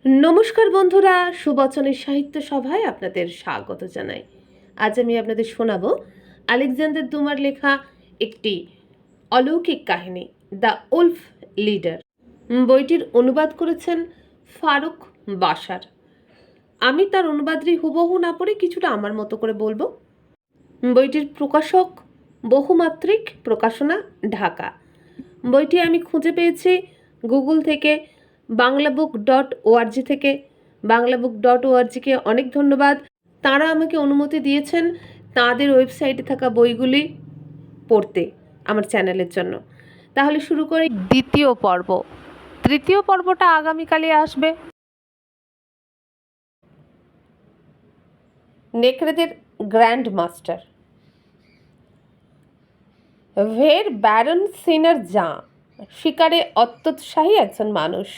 নমস্কার বন্ধুরা, সুবচনের সাহিত্য সভায় আপনাদের স্বাগত জানাই। আজ আমি আপনাদের শোনাবো আলেকজান্ডার দুমার লেখা একটি অলৌকিক কাহিনী, দ্য উলফ লিডার। বইটির অনুবাদ করেছেন ফারুক বাশার। আমি তার অনুবাদটি হুবহু না পড়ে কিছুটা আমার মতো করে বলবো। বইটির প্রকাশক বহুমাত্রিক প্রকাশনা, ঢাকা। বইটি আমি খুঁজে পেয়েছি গুগল থেকে, বাংলাবুক.org থেকে। বাংলাবুক.orgকে অনেক ধন্যবাদ। তারা আমাকে অনুমতি দিয়েছেন তাদের ওয়েবসাইটে থাকা বইগুলি পড়তে আমার চ্যানেলের জন্য। তাহলে শুরু করি দ্বিতীয় পর্ব। তৃতীয় পর্বটা আগামীকালই আসবে। নেকড়েদের গ্র্যান্ড মাস্টার। ভের ব্যারন সিনার জাঁ শিকারে অত্যুৎসাহী একজন মানুষ।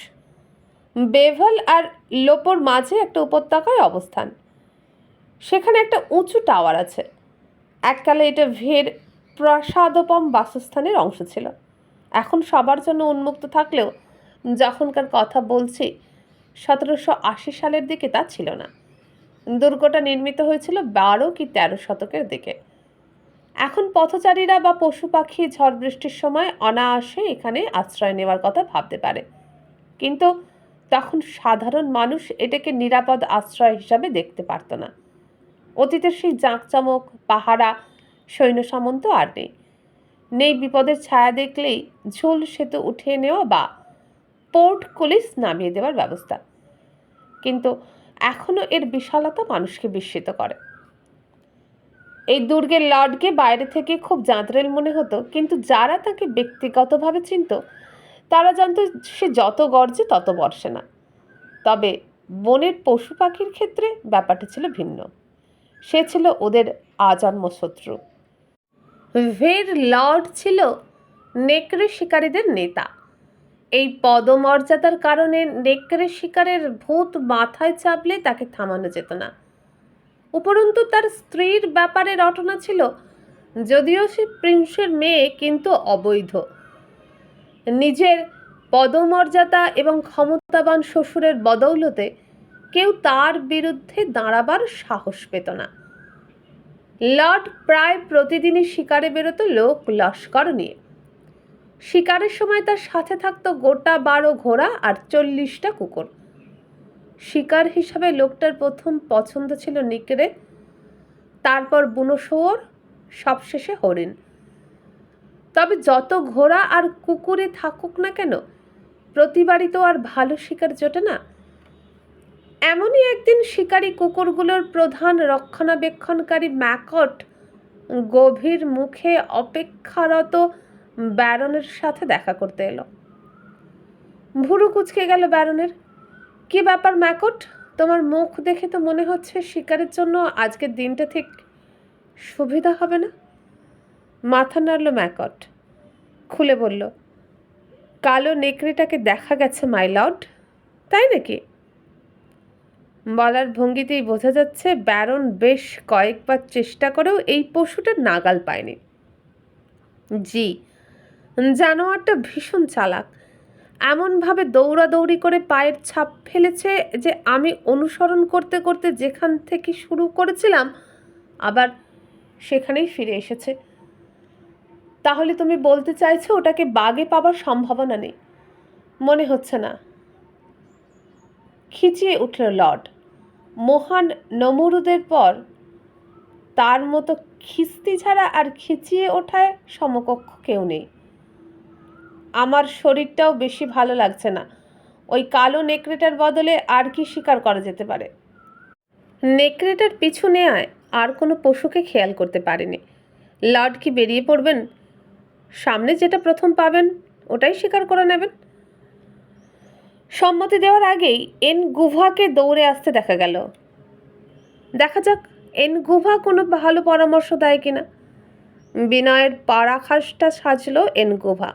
বেভাল আর লোপোর মাঝে একটা উপত্যকায় অবস্থান। সেখানে একটা উঁচু টাওয়ার আছে। এককালে এটা ভের প্রাসাদোপম বাসস্থানের অংশ ছিল। এখন সবার জন্য উন্মুক্ত থাকলেও যখনকার কথা বলছি 1780 সালের দিকে তা ছিল না। দুর্গটা নির্মিত হয়েছিল 12 কি 13 শতকের দিকে। এখন পথচারীরা বা পশু পাখি ঝড় বৃষ্টির সময় অনায়াসে এখানে আশ্রয় নেওয়ার কথা ভাবতে পারে, কিন্তু তখন সাধারণ মানুষ এটাকে নিরাপদ আশ্রয় হিসাবে দেখতে পারত না। অতীতের সেই জাঁকজমক, পাহারা, সৈন্য সামন্ত আর নেই। নেই বিপদের ছায়া দেখলেই ঝুল সেতু উঠিয়ে নেওয়া বা পোর্ট কুলিস নামিয়ে দেওয়ার ব্যবস্থা। কিন্তু এখনও এর বিশালতা মানুষকে বিস্মিত করে। এই দুর্গের লর্ডকে বাইরে থেকে খুব জাঁতরেল মনে হতো, কিন্তু যারা তাকে ব্যক্তিগতভাবে চিনত তারা জানত সে যত গর্জে তত বর্ষে না। তবে বনের পশু পাখির ক্ষেত্রে ব্যাপারটা ছিল ভিন্ন। সে ছিল ওদের আজন্ম শত্রু। ভের লর্ড ছিল নেকড়ে শিকারীদের নেতা। এই পদমর্যাদার কারণে নেকড়ে শিকারের ভূত মাথায় চাপলে তাকে থামানো যেত না। উপরন্তু তার স্ত্রীর ব্যাপারে রটনা ছিল, যদিও সে প্রিন্সের মেয়ে, কিন্তু অবৈধ। নিজের পদমর্যাদা এবং ক্ষমতাবান শ্বশুরের বদৌলতে কেউ তার বিরুদ্ধে দাঁড়াবার সাহস পেত না। লর্ড প্রায় প্রতিদিনই শিকারে বেরোত লোক লস্কর নিয়ে। শিকারের সময় তার সাথে থাকতো গোটা 12 ঘোড়া আর 40টা কুকুর। শিকার হিসাবে লোকটার প্রথম পছন্দ ছিল নেকড়ে, তারপর বুনো শুয়োর, সবশেষে হরিণ। তবে যত ঘোড়া আর কুকুরে থাকুক না কেন, প্রতিবারই তো আর ভালো শিকার জোটে না। এমনই একদিন শিকারী কুকুরগুলোর প্রধান রক্ষণাবেক্ষণকারী ম্যাকট গভীর মুখে অপেক্ষারত ব্যারনের সাথে দেখা করতে এলো। ভুরু কুঁচকে গেল ব্যারনের। কি ব্যাপার ম্যাকট, তোমার মুখ দেখে তো মনে হচ্ছে শিকারের জন্য আজকের দিনটা ঠিক সুবিধা হবে না। মাথা নাড়ল ম্যাকট, খুলে বলল, কালো নেকড়েটাকে দেখা গেছে মাই লর্ড। তাই নাকি? বলার ভঙ্গিতেই বোঝা যাচ্ছে ব্যারন বেশ কয়েকবার চেষ্টা করেও এই পশুটার নাগাল পায়নি। জি, জানোয়ারটা ভীষণ চালাক। এমনভাবে দৌড়াদৌড়ি করে পায়ের ছাপ ফেলেছে যে আমি অনুসরণ করতে করতে যেখান থেকে শুরু করেছিলাম আবার সেখানেই ফিরে এসেছে। তাহলে তুমি বলতে চাইছো ওটাকে বাগে পাবার সম্ভাবনা নেই? মনে হচ্ছে না। খিচিয়ে উঠল লর্ড। মহান নমরুদের পর তার মতো খিস্তি ছাড়া আর খিচিয়ে ওঠায় সমকক্ষ কেউ নেই। আমার শরীরটাও বেশি ভালো লাগছে না। ওই কালো নেকড়েটার বদলে আর কি শিকার করা যেতে পারে? নেকড়েটার পিছু নেয় আর কোনো পশুকে খেয়াল করতে পারেনি। লর্ড কি বেরিয়ে পড়বেন? সামনে যেটা প্রথম পাবেন ওটাই শিকার করে নেবেন। সম্মতি দেওয়ার আগেই এন গুভাকে দৌড়ে আসতে দেখা গেল। দেখা যাক এন গুভা কোনো ভালো পরামর্শ দেয় কিনা। বিনয়ের পাড়াখাসটা সাজল এন গুভা।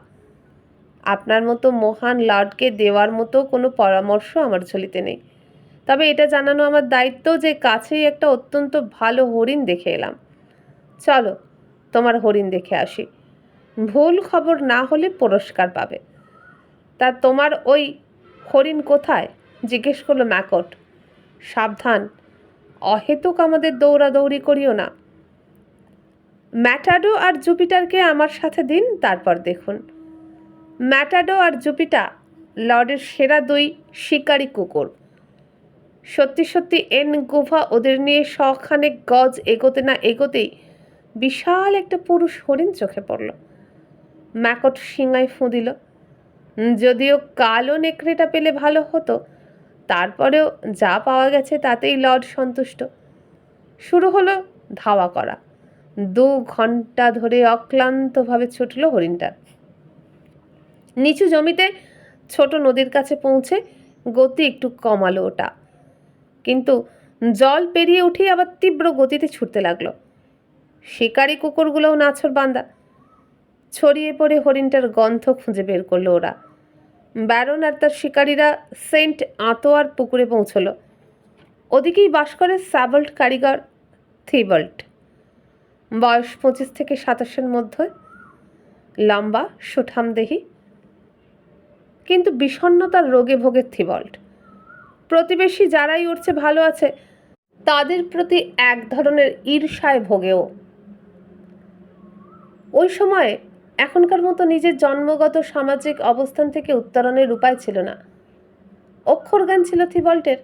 আপনার মতো মহান লর্ডকে দেওয়ার মতো কোনো পরামর্শ আমার ঝুলিতে নেই। তবে এটা জানানো আমার দায়িত্ব যে কাছেই একটা অত্যন্ত ভালো হরিণ দেখে এলাম। চলো তোমার হরিণ দেখে আসি। ভুল খবর না হলে পুরস্কার পাবে। তা তোমার ওই হরিণ কোথায়? জিজ্ঞেস করলো ম্যাকট। সাবধান, অহেতুক আমাদের দৌড়াদৌড়ি করিও না। ম্যাটাডো আর জুপিটারকে আমার সাথে দিন, তারপর দেখুন। ম্যাটাডো আর জুপিটা লর্ডের সেরা দুই শিকারী কুকুর। সত্যি সত্যি এন গুভা ওদের নিয়ে শখানেক গজ এগোতে না এগোতেই বিশাল একটা পুরুষ হরিণ চোখে পড়ল। ম্যাকট শিঙায় ফুঁ দিল। যদিও কালো নেকড়েটা পেলে ভালো হতো, তারপরেও যা পাওয়া গেছে তাতেই লর্ড সন্তুষ্ট। শুরু হলো ধাওয়া করা। 2 ঘন্টা ধরে অক্লান্তভাবে ছুটল হরিণটা। নিচু জমিতে ছোট নদীর কাছে পৌঁছে গতি একটু কমালো ওটা, কিন্তু জল পেরিয়ে উঠেই আবার তীব্র গতিতে ছুটতে লাগলো। শিকারী কুকুরগুলোও নাছোড়বান্দা। ছড়িয়ে পড়ে হরিণটার গন্ধ খুঁজে বের করলো ওরা। ব্যারন আর তার শিকারীরা সেন্ট আঁতোয়ার পুকুরে পৌঁছলো। ওদিকেই বাস করে স্যাবল্ট কারিগর থিবল্ট। বয়স 25 থেকে 27-এর মধ্যে, লম্বা সুঠামদেহী, কিন্তু বিষণ্ণতার রোগে ভোগে থিবল্ট। প্রতিবেশী যারাই উঠছে ভালো আছে, তাদের প্রতি এক ধরনের ঈর্ষায় ভোগেও। ওই সময়ে এখনকার মতো নিজের জন্মগত সামাজিক অবস্থান থেকে উত্তরণের উপায় ছিল না। অক্ষরজ্ঞান ছিল থিবল্টের,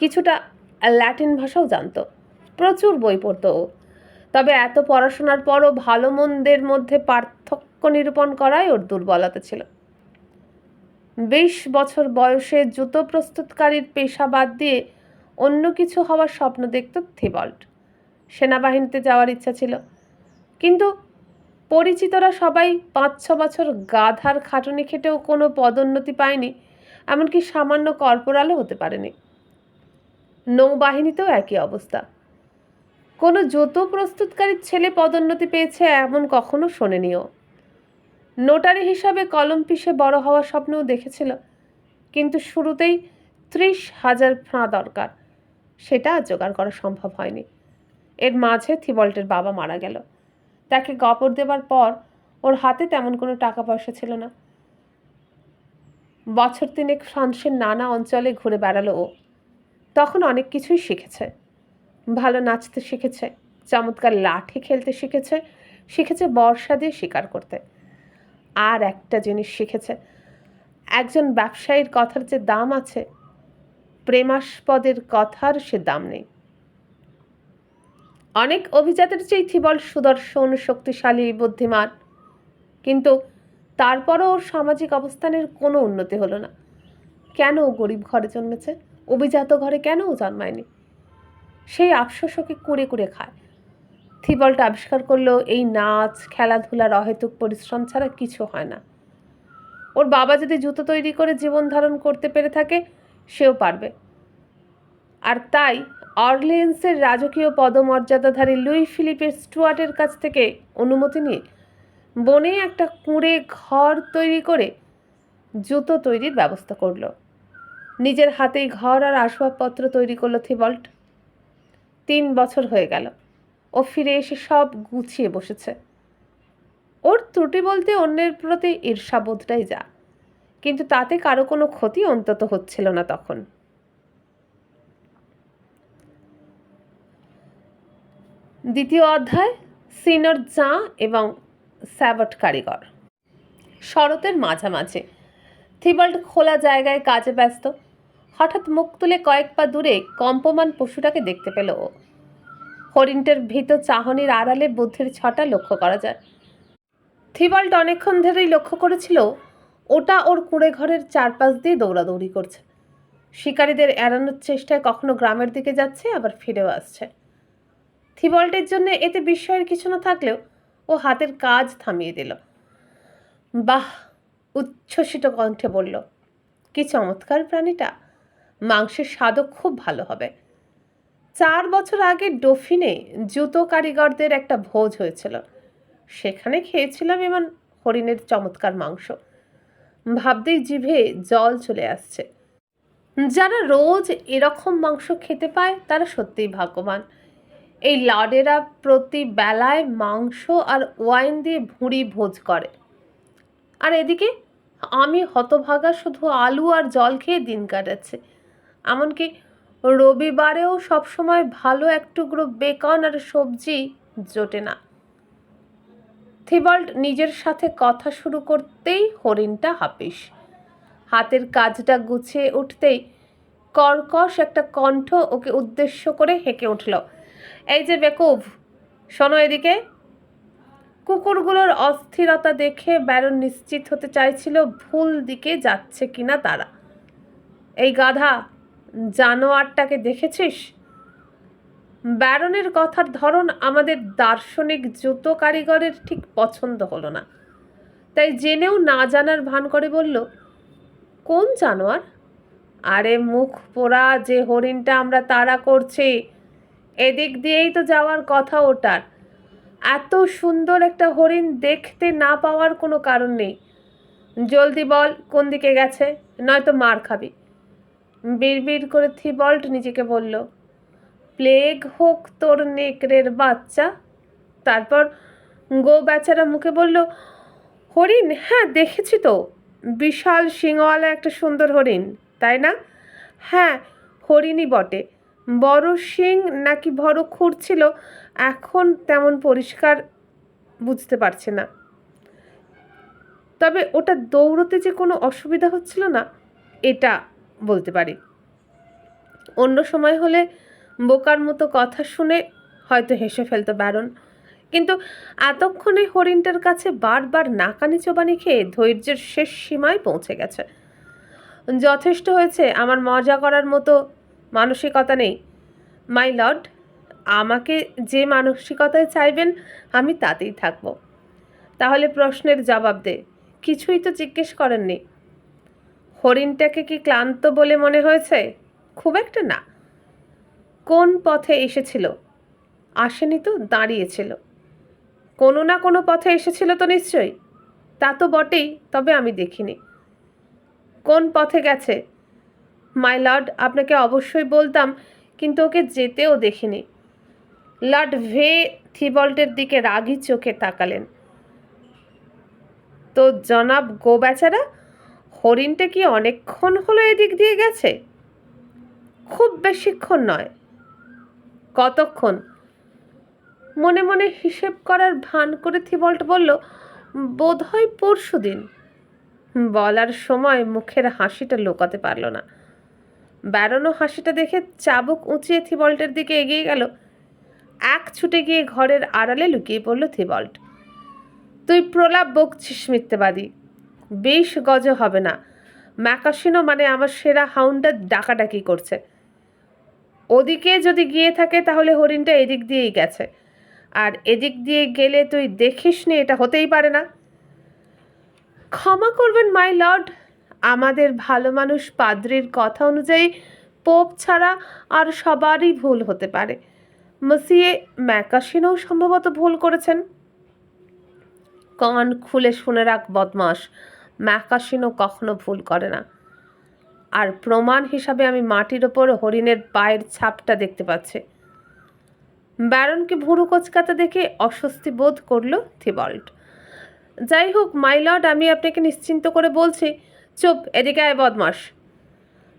কিছুটা ল্যাটিন ভাষাও জানত, প্রচুর বই পড়ত ও। তবে এত পড়াশোনার পরও ভালো মন্দের মধ্যে পার্থক্য নিরূপণ করাই ওর দুর্বলতা ছিল। 20 বছর বয়সে জুতো প্রস্তুতকারীর পেশা বাদ দিয়ে অন্য কিছু হওয়ার স্বপ্ন দেখত থিবল্ট। সেনাবাহিনীতে যাওয়ার ইচ্ছা ছিল, কিন্তু পরিচিতরা সবাই 5-6 বছর গাধার খাটুনি খেটেও কোনো পদোন্নতি পায়নি, এমনকি সামান্য কর্পোরালও হতে পারেনি। নৌবাহিনীতেও একই অবস্থা। কোনো জুতো প্রস্তুতকারীর ছেলে পদোন্নতি পেয়েছে এমন কখনো শোনেনিও। নোটারি হিসাবে কলম পিষে বড় হওয়ার স্বপ্নও দেখেছিল, কিন্তু শুরুতেই 30,000 ফ্রাঁ দরকার, সেটা জোগাড় করা সম্ভব হয়নি। এর মাঝে থিবল্টের বাবা মারা গেল। তাকে কবর দেবার পর ওর হাতে তেমন কোনো টাকা পয়সা ছিল না। বছর 3 ফ্রান্সের নানা অঞ্চলে ঘুরে বেড়ালো ও। তখন অনেক কিছুই শিখেছে। ভালো নাচতে শিখেছে, চমৎকার লাঠি খেলতে শিখেছে, শিখেছে বর্ষা দিয়ে শিকার করতে। আর একটা জিনিস শিখেছে, একজন ব্যবসায়ীর কথার যে দাম আছে, প্রেমাস্পদের কথার সে দাম নেই। অনেক অভিজাতের চেয়ে থিবল্ট সুদর্শন, শক্তিশালী, বুদ্ধিমান, কিন্তু তারপরও ওর সামাজিক অবস্থানের কোনো উন্নতি হলো না। কেন ও গরিব ঘরে জন্মেছে, অভিজাত ঘরে কেন ও জন্মায়নি? সেই আফসোস ওকে কুড়ে কুড়ে খায়। থিবল্ট আবিষ্কার করলো এই নাচ, খেলাধুলার অহেতুক পরিশ্রম ছাড়া কিছু হয় না। ওর বাবা যদি জুতো তৈরি করে জীবন ধারণ করতে পেরে থাকে, সেও পারবে। আর তাই অরলিয়েন্সের রাজকীয় পদমর্যাদাধারী লুই ফিলিপের স্টুয়ার্টের কাছ থেকে অনুমতি নিয়ে বনে একটা কুঁড়ে ঘর তৈরি করে জুতো তৈরির ব্যবস্থা করলো। নিজের হাতেই ঘর আর আসবাবপত্র তৈরি করলো থিবল্ট। 3 বছর হয়ে গেল, ও ফিরে এসে সব গুছিয়ে বসেছে। ওর ত্রুটি বলতে অন্যের প্রতি ঈর্ষাবোধটাই যা, কিন্তু তাতে কারো কোনো ক্ষতি অন্তত হচ্ছিল না তখন। দ্বিতীয় অধ্যায়, সিনর জাঁ এবং স্যাবট কারিগর। শরতের মাঝামাঝি থিবল্ট খোলা জায়গায় কাজে ব্যস্ত। হঠাৎ মুখ তুলে কয়েক পা দূরে কম্পমান পশুটাকে দেখতে পেল ও। হরিণটার ভীত চাহনির আড়ালে বুদ্ধির ছটা লক্ষ্য করা যায়। থিবল্ট অনেকক্ষণ ধরেই লক্ষ্য করেছিল ওটা ওর কুঁড়ে ঘরের চারপাশ দিয়ে দৌড়াদৌড়ি করছে। শিকারীদের এড়ানোর চেষ্টায় কখনো গ্রামের দিকে যাচ্ছে, আবার ফিরেও আসছে। থিবল্টের জন্য এতে বিস্ময়ের কিছু না থাকলেও ও হাতের কাজ থামিয়ে দিল। বাহ, উচ্ছ্বসিত কণ্ঠে বলল, কি চমৎকার প্রাণীটা, মাংসের স্বাদও খুব ভালো হবে। 4 বছর আগে ডোফিনে জুতো কারিগরদের একটা ভোজ হয়েছিল, সেখানে খেয়েছিলাম এমন হরিণের চমৎকার মাংস। ভাবতেই জিভে জল চলে আসছে। যারা রোজ এরকম মাংস খেতে পায় তারা সত্যিই ভাগ্যবান। এই লর্ডেরা প্রতি বেলায় মাংস আর ওয়াইন দিয়ে ভুঁড়ি ভোজ করে, আর এদিকে আমি হতভাগা শুধু আলু আর জল খেয়ে দিন কাটাচ্ছে। এমনকি রবিবারেও সবসময় ভালো এক টুকরো বেকন আর সবজি জোটে না। থিবল্ট নিজের সাথে কথা শুরু করতেই হরিণটা হাপিস। হাতের কাজটা গুছিয়ে উঠতেই কর্কশ একটা কণ্ঠ ওকে উদ্দেশ্য করে হেঁকে উঠল, এই যে বেকুব, শোনো এদিকে। কুকুরগুলোর অস্থিরতা দেখে ব্যারন নিশ্চিত হতে চাইছিল ভুল দিকে যাচ্ছে কিনা তারা। এই গাধা, জানোয়ারটাকে দেখেছিস? ব্যারনের কথার ধরন আমাদের দার্শনিক জুতো কারিগরের ঠিক পছন্দ হলো না, তাই জেনেও না জানার ভান করে বলল, কোন জানোয়ার? আরে মুখ পোড়া, যে হরিণটা আমরা তাড়া করছি, এদিক দিয়েই তো যাওয়ার কথা ওটার। এত সুন্দর একটা হরিণ দেখতে না পাওয়ার কোনো কারণ নেই। জলদি বল কোন দিকে গেছে, নয়তো মার খাবি। বিড়বিড় করে থিবল্ট নিজেকে বলল, প্লেগ হোক তোর নেকড়ের বাচ্চা। তারপর গো বেচারা মুখে বলল, হরিণ? হ্যাঁ দেখেছি তো, বিশাল শিংওয়ালা একটা সুন্দর হরিণ, তাই না? হ্যাঁ, হরিণই বটে। বড় শিং নাকি বড় খুর ছিল এখন তেমন পরিষ্কার বুঝতে পারছি না, তবে ওটা দৌড়তে যে কোনো অসুবিধা হচ্ছিল না এটা বলতে পারি। অন্য সময় হলে বোকার মতো কথা শুনে হয়তো হেসে ফেলতো ব্যারন, কিন্তু এতক্ষণে হরিণটার কাছে বারবার নাকানি চোবানি খেয়ে ধৈর্যের শেষ সীমায় পৌঁছে গেছে। যথেষ্ট হয়েছে, আমার মজা করার মতো মানসিকতা নেই মাই লর্ড। আমাকে যে মানসিকতায় চাইবেন আমি তাতেই থাকব। তাহলে প্রশ্নের জবাব দে, কিছুই তো জিজ্ঞেস করেননি। হরিণটাকে কি ক্লান্ত বলে মনে হয়েছে? খুব একটা না। কোন পথে এসেছিল? আসেনি তো, দাঁড়িয়েছিল। কোনো না কোনো পথে এসেছিল তো নিশ্চয়ই। তা তো বটেই, তবে আমি দেখিনি। কোন পথে গেছে? মাই লর্ড, আপনাকে অবশ্যই বলতাম, কিন্তু ওকে যেতেও দেখিনি। লর্ড ভে থিবল্টের দিকে রাগী চোখে তাকালেন। তো জনাব গো বেচারা, হরিণটা কি অনেকক্ষণ হলো এদিক দিয়ে গেছে? খুব বেশিক্ষণ নয়। কতক্ষণ? মনে মনে হিসেব করার ভান করে থিবল্ট বলল, বোধহয় পরশুদিন। বলার সময় মুখের হাসিটা লুকাতে পারল না। ব্যারনও হাসিটা দেখে চাবুক উঁচিয়ে থিবল্টের দিকে এগিয়ে গেল। এক ছুটে গিয়ে ঘরের আড়ালে লুকিয়ে পড়ল থিবল্ট। তুই প্রলাপ বকছিস মিথ্যেবাদী। 20 গজ হবে না। ম্যাকাসিনো মানে আমার সেরা হাউন্ডটা ডাকাডাকি করছে। ওদিকে যদি গিয়ে থাকে তাহলে হরিণটা এদিক দিয়েই গেছে, আর এদিক দিয়ে গেলে তুই দেখিসনি, এটা হতেই পারে না। ক্ষমা করবেন মাই লর্ড, আমাদের ভালো মানুষ পাদ্রির কথা অনুযায়ী পোপ ছাড়া আর সবারই ভুল হতে পারে। মসিয়ে ম্যাকাসিনোও সম্ভবত ভুল করেছেন। কান খুলে শুনে রাখ বদমাস, ম্যাকাসিনো কখনো ভুল করে না। আর প্রমাণ হিসাবে আমি মাটির ওপর হরিণের পায়ের ছাপটা দেখতে পাচ্ছি। ব্যারনকে ভুরু কোচকাতে দেখে অস্বস্তি বোধ করল থিবল্ট। যাই হোক মাই লর্ড, আমি আপনাকে নিশ্চিন্ত করে বলছি, চুপ, এদিকে আয় বদমাস।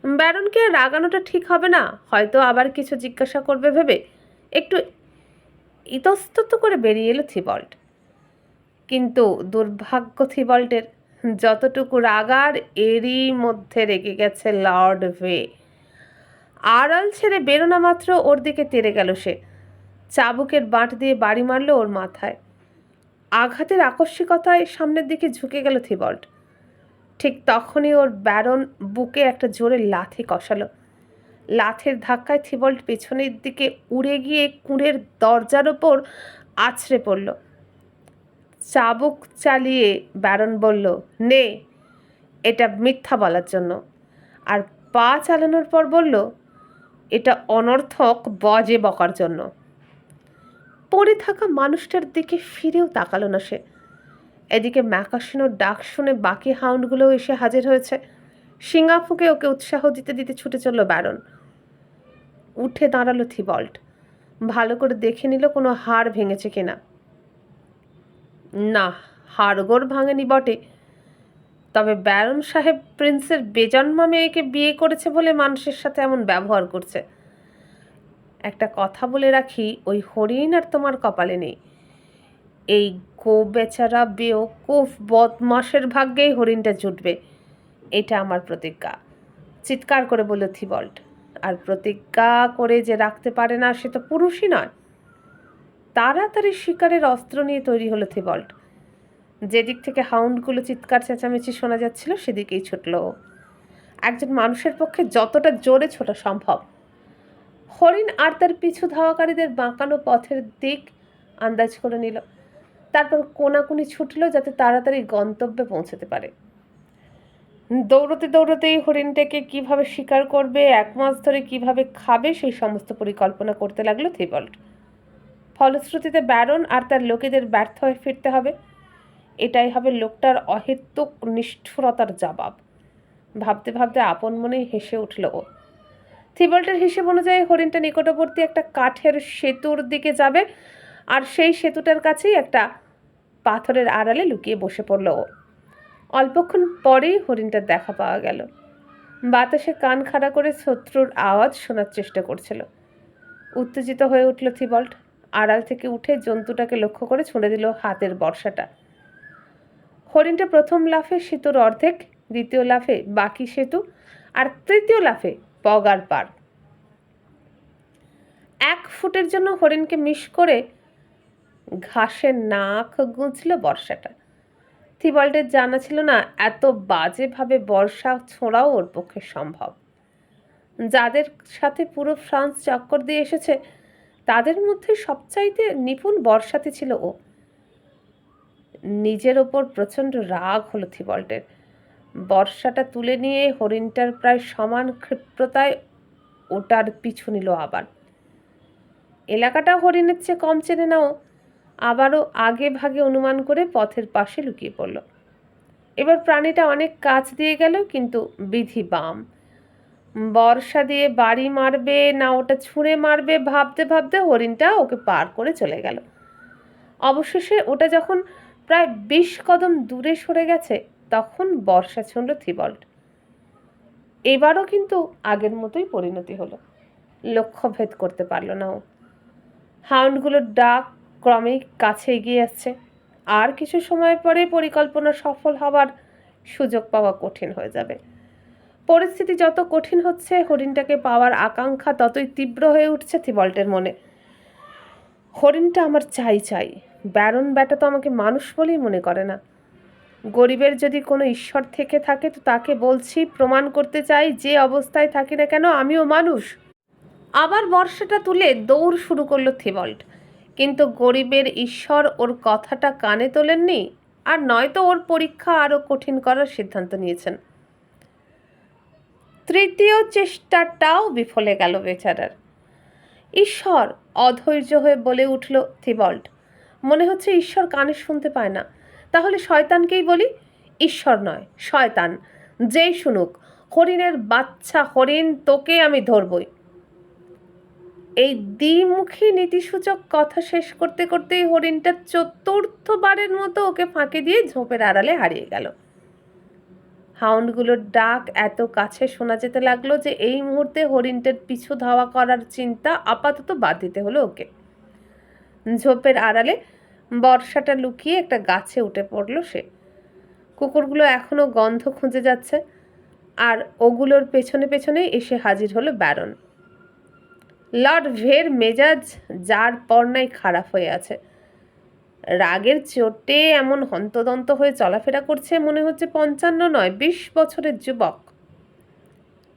ব্যারনকে আর রাগানোটা ঠিক হবে না, হয়তো আবার কিছু জিজ্ঞাসা করবে ভেবে একটু ইতস্তত করে বেরিয়ে এলো থিবল্ট। কিন্তু দুর্ভাগ্য থিবল্টের, যতটুকু রাগার এরই মধ্যে রেগে গেছে লর্ড ভে। আড়াল ছেড়ে বেরোনা মাত্র ওর দিকে তেড়ে গেল সে। চাবুকের বাঁট দিয়ে বাড়ি মারল ওর মাথায়। আঘাতের আকস্মিকতায় সামনের দিকে ঝুঁকে গেল থিবল্ট। ঠিক তখনই ওর ব্যারন বুকে একটা জোরে লাথি কষালো। লাথির ধাক্কায় থিবল্ট পেছনের দিকে উড়ে গিয়ে কুঁড়ের দরজার ওপর আছড়ে পড়ল। চাবুক চালিয়ে ব্যারন বলল, নে। এটা মিথ্যা বলার জন্য। আর পা চালানোর পর বলল, এটা অনর্থক বাজে বকার জন্য। পড়ে থাকা মানুষটার দিকে ফিরেও তাকালো না সে। এদিকে ম্যাকাসিনোর ডাক শুনে বাকি হাউন্ডগুলোও এসে হাজির হয়েছে। শিঙা ফুঁকে ওকে উৎসাহ দিতে দিতে ছুটে চলল ব্যারন। উঠে দাঁড়ালো থিবল্ট, ভালো করে দেখে নিল কোনো হাড় ভেঙেছে কিনা। না, হাড়গোড় ভাঙেনি বটে, তবে ব্যারন সাহেব প্রিন্সের বেজন্মা মেয়েকে বিয়ে করেছে বলে মানুষের সাথে এমন ব্যবহার করছে। একটা কথা বলে রাখি, ওই হরিণ আর তোমার কপালে নেই। এই বেচারা বেওকুফ বদমাসের ভাগ্যেই হরিণটা জুটবে, এটা আমার প্রতিজ্ঞা, চিৎকার করে বলল থিবল্ট। আর প্রতিজ্ঞা করে যে রাখতে পারে না সে তো পুরুষই নয়। তাড়াতাড়ি শিকারের অস্ত্র নিয়ে তৈরি হলো থিবল্ট। যেদিক থেকে হাউন্ডগুলো চিৎকার চেঁচামেচি শোনা যাচ্ছিল সেদিকেই ছুটল। একজন মানুষের পক্ষে যতটা জোরে ছোটা সম্ভব। হরিণ আর তার পিছু ধাওয়াকারীদের বাঁকানো পথের দিক আন্দাজ করে নিল, তারপর কোনাকুনি ছুটল যাতে তাড়াতাড়ি গন্তব্যে পৌঁছতে পারে। দৌড়তে দৌড়তেই হরিণটাকে কিভাবে শিকার করবে, 1 মাস ধরে কিভাবে খাবে, সেই সমস্ত পরিকল্পনা করতে লাগলো থিবল্ট। ফলশ্রুতিতে ব্যারন আর তার লোকেদের ব্যর্থ হয়ে ফিরতে হবে। এটাই হবে লোকটার অহেতুক নিষ্ঠুরতার জবাব। ভাবতে ভাবতে আপন মনেই হেসে উঠল ও। থিবল্টের হিসেব অনুযায়ী হরিণটা নিকটবর্তী একটা কাঠের সেতুর দিকে যাবে, আর সেই সেতুটার কাছেই একটা পাথরের আড়ালে লুকিয়ে বসে পড়ল ও। অল্পক্ষণ পরেই হরিণটার দেখা পাওয়া গেল। বাতাসে কান খাড়া করে শত্রুর আওয়াজ শোনার চেষ্টা করছিল। উত্তেজিত হয়ে উঠল থিবল্ট। আড়াল থেকে উঠে জন্তুটাকে লক্ষ্য করে ছুঁড়ে দিল হাতের বর্ষাটা। হরিণটা প্রথম লাফে সেতুর অর্ধেক, দ্বিতীয় লাফে বাকি সেতু, আর তৃতীয় লাফে পগার পার। 1 ফুটের জন্য হরিণকে মিস করে ঘাসে নাক গুঁজল বর্ষাটা। থিবল্টের জানা ছিল না এত বাজেভাবে বর্ষা ছোঁড়াও ওর পক্ষে সম্ভব। যাদের সাথে পুরো ফ্রান্স চক্কর দিয়ে এসেছে তাদের মধ্যে সবচাইতে নিপুণ বর্ষাতে ছিল ও। নিজের ওপর প্রচণ্ড রাগ হলো থিবল্টের। বর্ষাটা তুলে নিয়ে হরিণটার প্রায় সমান ক্ষিপ্রতায় ওটার পিছু নিল আবার। এলাকাটা হরিণের চেয়ে কম চেনে নাও, আবারও আগে ভাগে অনুমান করে পথের পাশে লুকিয়ে পড়ল। এবার প্রাণীটা অনেক কাছ দিয়ে গেল, কিন্তু বিধি বাম। বর্ষা দিয়ে বাড়ি মারবে না ওটা ছুঁড়ে মারবে ভাবতে ভাবতে হরিণটা ওকে পার করে চলে গেল। অবশেষে ওটা যখন প্রায় 20 কদম দূরে সরে গেছে তখন বর্ষা ছুঁড়ল থিবল্ট। এবারও কিন্তু আগের মতোই পরিণতি হলো। লক্ষ্য ভেদ করতে পারল না ও। হাউন্ডগুলোর ডাক ক্রমেই কাছে এগিয়ে আসছে। আর কিছু সময় পরে পরিকল্পনা সফল হবার সুযোগ পাওয়া কঠিন হয়ে যাবে। পরিস্থিতি যত কঠিন হচ্ছে হরিণটাকে পাওয়ার আকাঙ্ক্ষা ততই তীব্র হয়ে উঠছে থিবল্টের মনে। হরিণটা আমার চাই চাই। ব্যারন ব্যাটা তো আমাকে মানুষ বলেই মনে করে না। গরিবের যদি কোনো ঈশ্বর থেকে থাকে তো তাকে বলছি প্রমাণ করতে চাই যে অবস্থায় থাকি না কেন আমিও মানুষ। আবার বর্ষাটা তুলে দৌড় শুরু করলো থিবল্ট, কিন্তু গরিবের ঈশ্বর ওর কথাটা কানে তোলেননি, আর নয়তো ওর পরীক্ষা আরও কঠিন করার সিদ্ধান্ত নিয়েছেন। তৃতীয় চেষ্টাটাও বিফলে গেল বেচারার। ঈশ্বর, অধৈর্য হয়ে বলে উঠল থিবল্ট। মনে হচ্ছে ঈশ্বর কানে শুনতে পায় না। তাহলে শয়তানকেই বলি। ঈশ্বর নয়, শয়তান, যেই শুনুক। হরিণের বাচ্চা হরিণ, তোকে আমি ধরবই। এই দ্বিমুখী নীতিসূচক কথা শেষ করতে করতেই হরিণটা 4র্থবারের মতো ওকে ফাঁকি দিয়ে ঝোপের আড়ালে হারিয়ে গেল। হাউন্ডগুলোর ডাক এত কাছে শোনা যেতে লাগলো যে এই মুহূর্তে হরিণটার পিছু ধাওয়া করার চিন্তা আপাতত বাদ দিতে হলো ওকে। ঝোপের আড়ালে বর্ষাটা লুকিয়ে একটা গাছে উঠে পড়ল সে। কুকুরগুলো এখনো গন্ধ খুঁজে যাচ্ছে, আর ওগুলোর পেছনে পেছনেই এসে হাজির হলো ব্যারন। লর্ড ভের মেজাজ যার পর নাই খারাপ হয়ে আছে। রাগের চোটে এমন হন্তদন্ত হয়ে চলাফেরা করছে, মনে হচ্ছে 55 নয় 20 বছরের যুবক।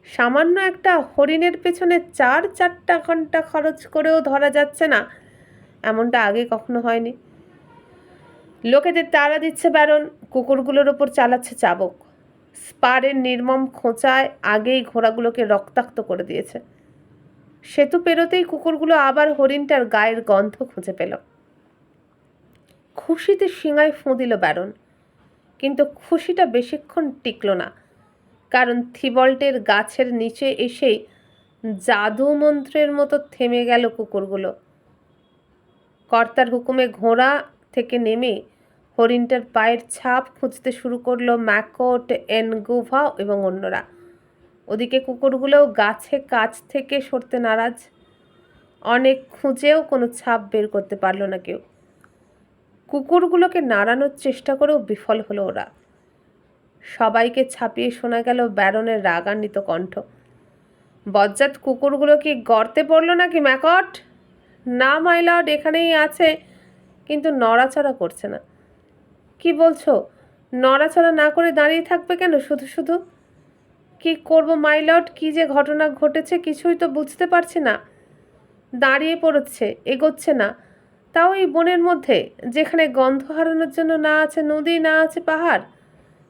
সামান্য একটা হরিণের পেছনে 4 ঘন্টা খরচ করেও ধরা যাচ্ছে না, এমনটা আগে কখনো হয়নি। লোকেদের তাড়া দিচ্ছে ব্যারন, কুকুরগুলোর ওপর চালাচ্ছে চাবুক। স্পারের নির্মম খোঁচায় আগেই ঘোড়াগুলোকে রক্তাক্ত করে দিয়েছে। সেতু পেরোতেই কুকুরগুলো আবার হরিণটার গায়ের গন্ধ খুঁজে পেল। খুশিতে শিঙায় ফুঁ দিল ব্যারন, কিন্তু খুশিটা বেশিক্ষণ টিকল না, কারণ থিবল্টের গাছের নিচে এসেই জাদু মন্ত্রের মতো থেমে গেল কুকুরগুলো। কর্তার হুকুমে ঘোড়া থেকে নেমে হরিণটার পায়ের ছাপ খুঁজতে শুরু করলো ম্যাকট, এনগুভা এবং অন্যরা। ওদিকে কুকুরগুলোও গাছে কাছ থেকে সরতে নারাজ। অনেক খুঁজেও কোনো ছাপ বের করতে পারল না কেউ। কুকুরগুলোকে নাড়ানোর চেষ্টা করেও বিফল হলো ওরা। সবাইকে ছাপিয়ে শোনা গেল ব্যারনের রাগান্বিত কণ্ঠ। বজ্জাত কুকুরগুলো কি গর্তে পড়ল নাকি ম্যাকট? না মাই লর্ড, এখানেই আছে, কিন্তু নড়াচড়া করছে না। কি বলছো? নড়াচড়া না করে দাঁড়িয়ে থাকবে কেন শুধু শুধু? কি করব মাই লর্ড, কি যে ঘটনা ঘটেছে কিছুই তো বুঝতে পারছি না। দাঁড়িয়ে পড়ছে, এগোচ্ছে না, তাও এই বনের মধ্যে, যেখানে গন্ধ হারানোর জন্য না আছে নদী, না আছে পাহাড়।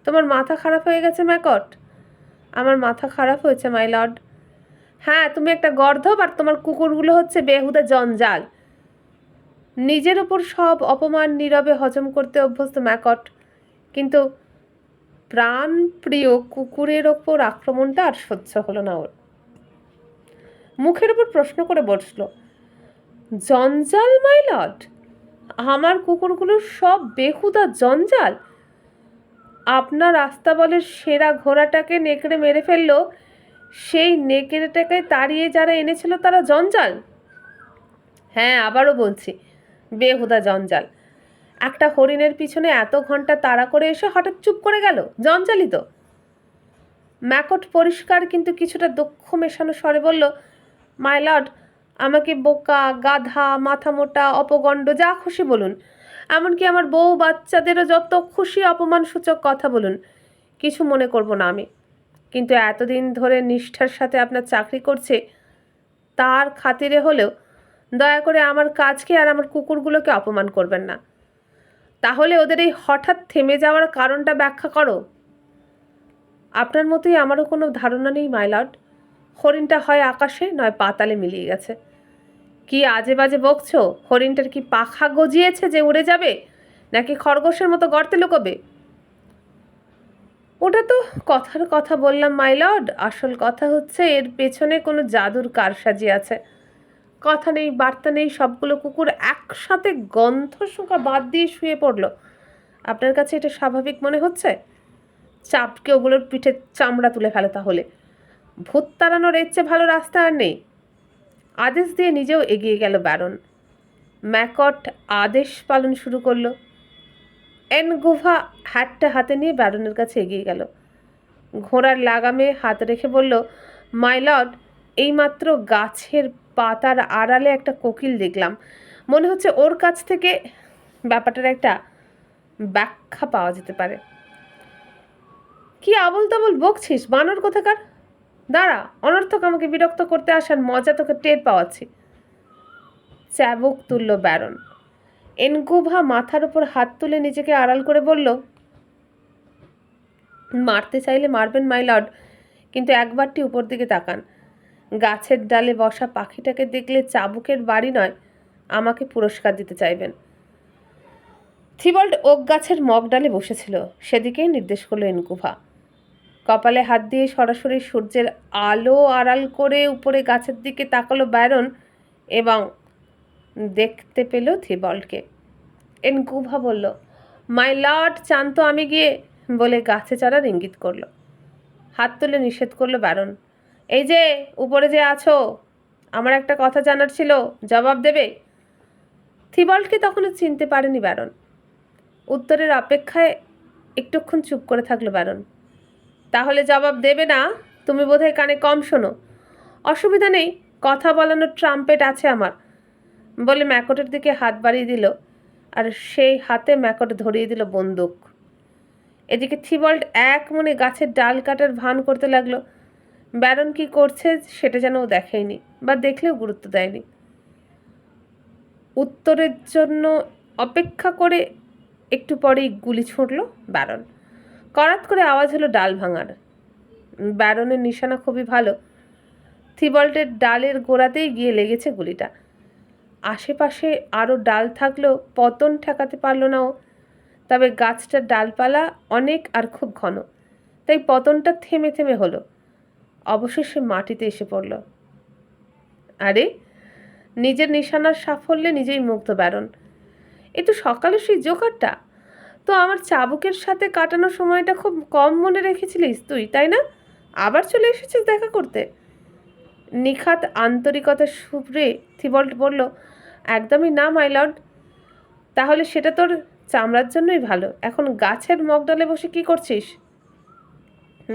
তোমার মাথা খারাপ হয়ে গেছে ম্যাকট? আমার মাথা খারাপ হয়েছে মাই লর্ড। হ্যাঁ, তুমি একটা গর্দভ আর তোমার কুকুরগুলো হচ্ছে বেহুদা জঞ্জাল। নিজের ওপর সব অপমান নীরবে হজম করতে অভ্যস্ত ম্যাকট, কিন্তু প্রাণপ্রিয় কুকুরের ওপর আক্রমণটা আর সহ্য হলো না ওর। মুখের ওপর প্রশ্ন করে বসল, জঞ্জাল মাই লর্ড? আমার কুকুরগুলো সব বেহুদা জঞ্জাল? আপনার আস্তাবলের সেরা ঘোড়াটাকে নেকড়ে মেরে ফেললো, সেই নেকড়েটাকে তাড়িয়ে যারা এনেছিল তারা জঞ্জাল? হ্যাঁ, আবারও বলছি, বেহুদা জঞ্জাল। একটা হরিণের পিছনে এত ঘন্টা তাড়া করে এসে হঠাৎ চুপ করে গেল, জঞ্জালই তো। ম্যাকট পরিষ্কার কিন্তু কিছুটা দুঃখ মেশানো স্বরে বলল, মাই লর্ড, আমাকে বোকা, গাধা, মাথা মোটা, অপগণ্ড, যা খুশি বলুন, এমনকি আমার বউ বাচ্চাদেরও যত খুশি অপমানসূচক কথা বলুন, কিছু মনে করব না আমি। কিন্তু এতদিন ধরে নিষ্ঠার সাথে আপনার চাকরি করছে, তার খাতিরে হলেও দয়া করে আমার কাজকে আর আমার কুকুরগুলোকে অপমান করবেন না। তাহলে ওদের এই হঠাৎ থেমে যাওয়ার কারণটা ব্যাখ্যা করো। আপনার মতোই আমারও কোনো ধারণা নেই মাই লর্ড। হরিণটা হয় আকাশে নয় পাতালে মিলিয়ে গেছে। কি আজে বাজে বকছো? হরিণটার কি পাখা গজিয়েছে যে উড়ে যাবে, নাকি খরগোশের মতো গর্তে লুকোবে? ওটা তো কথার কথা বললাম মাই লর্ড, আসল কথা হচ্ছে এর পেছনে কোনো জাদুর কারসাজি আছে। কথা নেই বার্তা নেই, সবগুলো কুকুর একসাথে গন্ধ শুঁকা বাদ দিয়ে শুয়ে পড়লো। আপনার কাছে এটা স্বাভাবিক মনে হচ্ছে? চাপকে ওগুলোর পিঠে চামড়া তুলে ফেলে তাহলে। ভূত তাড়ানোর এর চেয়ে ভালো রাস্তা আর নেই। আদেশ দিয়ে নিজেও এগিয়ে গেল ব্যারন। ম্যাকট আদেশ পালন শুরু করলো। এনগুভা হ্যাটটা হাতে নিয়ে ব্যারনের কাছে এগিয়ে গেল। ঘোড়ার লাগামে হাত রেখে বলল, মাই লর্ড, এইমাত্র গাছের পাতার আড়ালে একটা কোকিল দেখলাম। মনে হচ্ছে ওর কাছ থেকে ব্যাপারটার একটা ব্যাখ্যা পাওয়া যেতে পারে। কি আবল তাবল বকছিস বানর কোথাকার? দাঁড়া, অনর্থক আমাকে বিরক্ত করতে আসার মজা তোকে টের পাওয়াচ্ছি। চাবুক তুলল ব্যারন। এনগুভা মাথার উপর হাত তুলে নিজেকে আড়াল করে বলল, মারতে চাইলে মারবেন মাই লর্ড, কিন্তু একবারটি উপর দিকে তাকান। গাছের ডালে বসা পাখিটাকে দেখলে চাবুকের বাড়ি নয়, আমাকে পুরস্কার দিতে চাইবেন। থিবল্ট ওক গাছের মগ ডালে বসেছিল, সেদিকেই নির্দেশ করলো এনগুভা। কপালে হাত দিয়ে সরাসরি সূর্যের আলো আড়াল করে উপরে গাছের দিকে তাকালো ব্যারন এবং দেখতে পেল থিবল্টকে। এনগুভা বলল, মাই লর্ড, চান তো আমি গিয়ে, বলে গাছে চড়ার ইঙ্গিত করলো। হাত তুলে নিষেধ করলো ব্যারন। এই যে উপরে যে আছো, আমার একটা কথা জানার ছিল, জবাব দেবে? থিবল্টকে তখনও চিনতে পারেনি ব্যারন। উত্তরের অপেক্ষায় একটুক্ষণ চুপ করে থাকলো ব্যারন। তাহলে জবাব দেবে না? তুমি বোধহয় কানে কম শোনো। অসুবিধা নেই, কথা বলানোর ট্রাম্পেট আছে আমার, বলে ম্যাকটের দিকে হাত বাড়িয়ে দিল, আর সেই হাতে ম্যাকট ধরিয়ে দিল বন্দুক। এদিকে থিবল্ট এক মনে গাছের ডাল কাটার ভান করতে লাগলো। ব্যারন কি করছে সেটা যেন ও দেখেনি, বা দেখলেও গুরুত্ব দেয়নি। উত্তরের জন্য অপেক্ষা করে একটু পরেই গুলি ছুঁড়ল ব্যারন। করাত করে আওয়াজ হলো ডাল ভাঙার। ব্যারনের নিশানা খুবই ভালো। থিবল্টের ডালের গোড়াতেই গিয়ে লেগেছে গুলিটা। আশেপাশে আরও ডাল থাকলেও পতন ঠেকাতে পারল না ও। তবে গাছটার ডালপালা অনেক আর খুব ঘন, তাই পতনটা থেমে থেমে হলো। অবশেষে মাটিতে এসে পড়ল। আরে, নিজের নিশানার সাফল্যে নিজেই মুগ্ধ ব্যারন। এ তো সকালে সেই জোকারটা। তো আমার চাবুকের সাথে কাটানো সময়টা খুব কম মনে রেখেছিলিস তুই, তাই না? আবার চলে এসেছিস দেখা করতে। নিখাত আন্তরিকতার সুরে থিবল্ট বলল, একদমই না মাই লর্ড। তাহলে সেটা তোর চামড়ার জন্যই ভালো। এখন গাছের মগডালে বসে কি করছিস?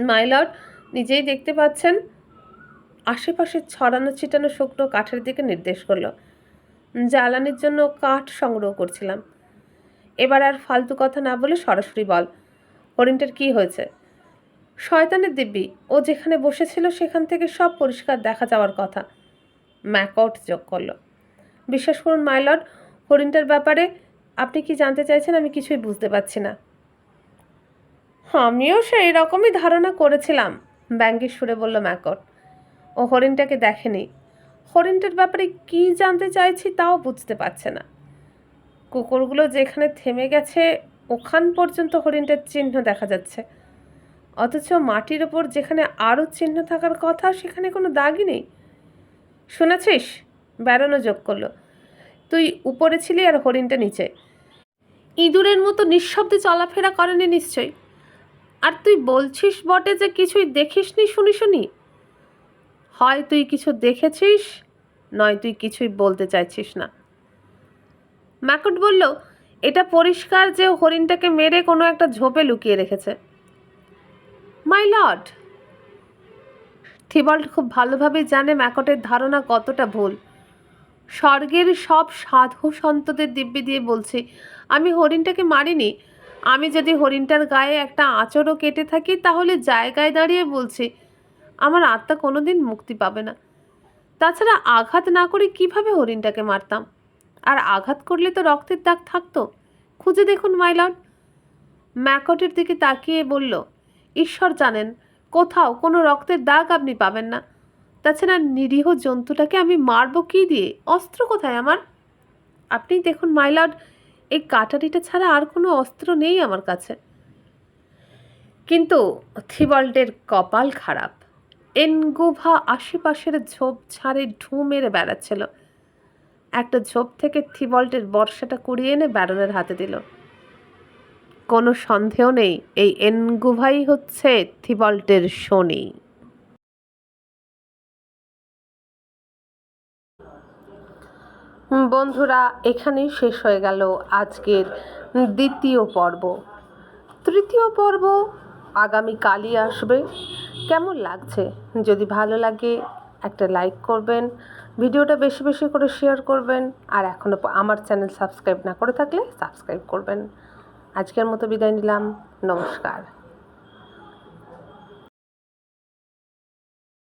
মাই লর্ড, নিজেই দেখতে পাচ্ছেন। আশেপাশে ছড়ানো ছিটানো শুকনো কাঠের দিকে নির্দেশ করলো। জ্বালানির জন্য কাঠ সংগ্রহ করছিলাম। এবার আর ফালতু কথা না বলে সরাসরি বল, হরিণটার কি হয়েছে? শয়তানের দিব্যি, ও যেখানে বসেছিল সেখান থেকে সব পরিষ্কার দেখা যাওয়ার কথা, ম্যাকআউট যোগ করলো। বিশ্বাস করুন মাই লর্ড, হরিণটার ব্যাপারে আপনি কি জানতে চাইছেন আমি কিছুই বুঝতে পারছি না। আমিও সেই রকমই ধারণা করেছিলাম, ব্যঙ্গের সুরে বলল ম্যাকআউট। ও হরিণটাকে দেখেনি। হরিণটার ব্যাপারে কি জানতে চাইছি তাও বুঝতে পারছে না। কুকুরগুলো যেখানে থেমে গেছে ওখান পর্যন্ত হরিণটার চিহ্ন দেখা যাচ্ছে, অথচ মাটির ওপর যেখানে আরও চিহ্ন থাকার কথা সেখানে কোনো দাগই নেই। শুনেছিস? বেড়ানো যোগ করলো। তুই উপরে ছিলি আর হরিণটা নিচে। ইঁদুরের মতো নিঃশব্দে চলাফেরা করেনি নিশ্চয়ই। আর তুই বলছিস বটে যে কিছুই দেখিসনি শুনি। হয় তুই কিছু দেখেছিস, নয় তুই কিছুই বলতে চাইছিস না। ম্যাকআউট বলল, এটা পরিষ্কার যে হরিণটাকে মেরে কোনো একটা ঝোপে লুকিয়ে রেখেছে। মাই লর্ড, থিবল্ট খুব ভালোভাবেই জানে ম্যাকআউটের ধারণা কতটা ভুল। স্বর্গের সব সাধু সন্তদের দিব্যি দিয়ে বলছি, আমি হরিণটাকে মারিনি। আমি যদি হরিণটার গায়ে একটা আঁচড়ও কেটে থাকি তাহলে জায়গায় দাঁড়িয়ে বলছি আমার আত্মা কোনোদিন মুক্তি পাবে না। তাছাড়া আঘাত না করে কিভাবে হরিণটাকে মারতাম? আর আঘাত করলে তো রক্তের দাগ থাকতো। খুঁজে দেখুন মাই লর্ড। ম্যাকআউটের দিকে তাকিয়ে বলল, ঈশ্বর জানেন কোথাও কোনো রক্তের দাগ আপনি পাবেন না। তাছাড়া নিরীহ জন্তুটাকে আমি মারব কি দিয়ে? অস্ত্র কোথায় আমার? আপনি দেখুন মাই লর্ড, এই কাটারিটা ছাড়া আর কোনো অস্ত্র নেই আমার কাছে। কিন্তু থিবল্টের কপাল খারাপ। এনগুভা আশেপাশের ঝোপঝাড়ে ঢু মেরে বেড়াচ্ছিল। একটা ঝোপ থেকে থিবল্টের বর্ষাটা কুড়িয়ে এনে ব্যারনের হাতে দিল। কোনো সন্দেহ নেই এই এনগুভাই হচ্ছে থিবল্টের শনি। বন্ধুরা, এখানেই শেষ হয়ে গেল আজকের দ্বিতীয় পর্ব। তৃতীয় পর্ব আগামীকালই আসবে। কেমন লাগছে? যদি ভালো লাগে একটা লাইক করবেন, ভিডিওটা বেশি বেশি করে শেয়ার করবেন, আর এখনও আমার চ্যানেল সাবস্ক্রাইব না করে থাকলে সাবস্ক্রাইব করবেন। আজকের মতো বিদায় নিলাম। নমস্কার।